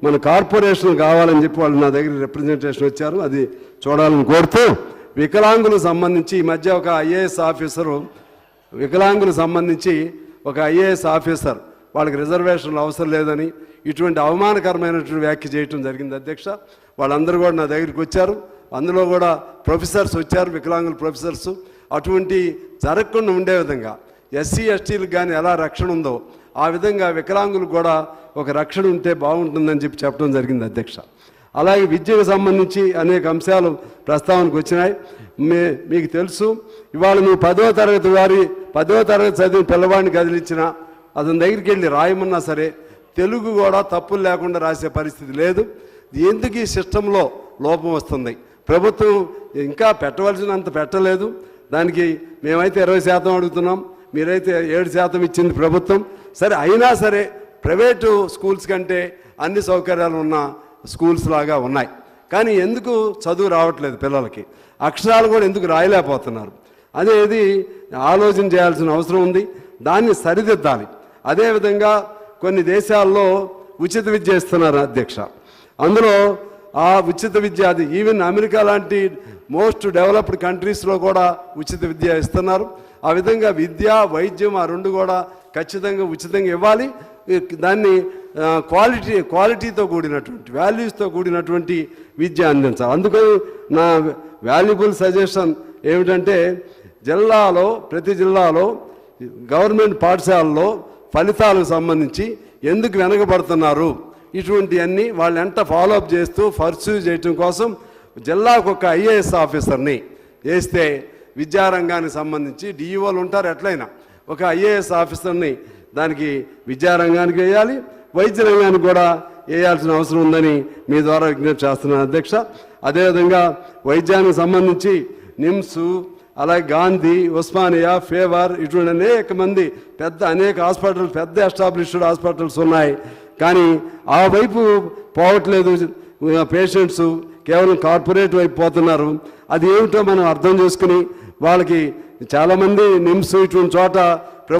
మన కార్పొరేషన్ కావాలని చెప్పి వాళ్ళు నా దగ్గర రిప్రజెంటేషన్ వచ్చారు, అది చూడాలని కోరుతూ, వికలాంగులకు సంబంధించి ఈ మధ్య ఒక ఐఏఎస్ ఆఫీసరు వికలాంగులకు సంబంధించి ఒక ఐఏఎస్ ఆఫీసర్ వాళ్ళకి రిజర్వేషన్లు అవసరం లేదని ఇటువంటి అవమానకరమైనటువంటి వ్యాఖ్య చేయడం జరిగింది అధ్యక్ష. వాళ్ళందరూ కూడా నా దగ్గరికి వచ్చారు, అందులో కూడా ప్రొఫెసర్స్ వచ్చారు, వికలాంగుల ప్రొఫెసర్స్. అటువంటి జరగకుండా ఉండే విధంగా ఎస్సీ ఎస్టీలకు కానీ ఎలా రక్షణ ఉందో ఆ విధంగా వికలాంగులకు కూడా ఒక రక్షణ ఉంటే బాగుంటుందని చెప్పడం జరిగింది అధ్యక్ష. అలాగే విద్యకు సంబంధించి అనేక అంశాలు ప్రస్తావనకు వచ్చినాయి. మీకు తెలుసు, ఇవాళ నువ్వు 10వ తరగతి చదివిన పిల్లవాడిని కదిలించినా అతని దగ్గరికి వెళ్ళి రాయమన్నా సరే తెలుగు కూడా తప్పులు లేకుండా రాసే పరిస్థితి లేదు. ఎందుకు ఈ సిస్టంలో లోపం వస్తుంది? ప్రభుత్వం ఇంకా పెట్టవలసినంత పెట్టలేదు. దానికి మేమైతే 20% అడుగుతున్నాం, మీరైతే 7% ఇచ్చింది ప్రభుత్వం. సరే, అయినా సరే ప్రైవేటు స్కూల్స్ కంటే అన్ని సౌకర్యాలు ఉన్న స్కూల్స్ లాగా ఉన్నాయి. కానీ ఎందుకు చదువు రావట్లేదు పిల్లలకి? అక్షరాలు కూడా ఎందుకు రాయలేకపోతున్నారు? అనేది ఆలోచన చేయాల్సిన అవసరం ఉంది. దాన్ని సరిదిద్దాలి. అదేవిధంగా కొన్ని దేశాల్లో ఉచిత విద్య ఇస్తున్నారు అధ్యక్ష. అందులో ఆ ఉచిత విద్య, అది ఈవెన్ అమెరికా లాంటి మోస్ట్ డెవలప్డ్ కంట్రీస్లో కూడా ఉచిత విద్య ఇస్తున్నారు. ఆ విధంగా విద్య, వైద్యం ఆ రెండు కూడా ఖచ్చితంగా ఉచితంగా ఇవ్వాలి. దాన్ని క్వాలిటీతో కూడినటువంటి, వాల్యూస్తో కూడినటువంటి విద్య అందించాలి. అందుకని నా వాల్యుబుల్ సజెషన్ ఏమిటంటే, ప్రతి జిల్లాలో గవర్నమెంట్ పాఠశాలలో ఫలితాలకు సంబంధించి ఎందుకు వెనకబడుతున్నారు, ఇటువంటివన్నీ వాళ్ళు ఎంత ఫాలోఅప్ చేస్తూ పర్సూ చేయటం కోసం జిల్లాకు ఒక ఐఏఎస్ ఆఫీసర్ని వేస్తే, విద్యారంగానికి సంబంధించి డిఈఓలు ఉంటారు, ఎట్లయినా ఒక ఐఏఎస్ ఆఫీసర్ని దానికి విద్యారంగానికి వేయాలి, వైద్య రంగానికి కూడా వేయాల్సిన అవసరం ఉందని మీ ద్వారా విజ్ఞప్తి చేస్తున్నాను అధ్యక్ష. అదేవిధంగా వైద్యానికి సంబంధించి నిమ్స్, అలాగే గాంధీ, ఉస్మానియా, ఫేవర్, ఇటువంటి అనేక హాస్పిటల్స్, పెద్ద ఎస్టాబ్లిష్డ్ హాస్పిటల్స్ ఉన్నాయి. కానీ ఆ వైపు పోవట్లేదు పేషెంట్స్, కేవలం కార్పొరేట్ వైపు పోతున్నారు. అది ఏమిటో మనం అర్థం చేసుకుని వాళ్ళకి చాలామంది నిమ్స్ ఇటువంటి చోట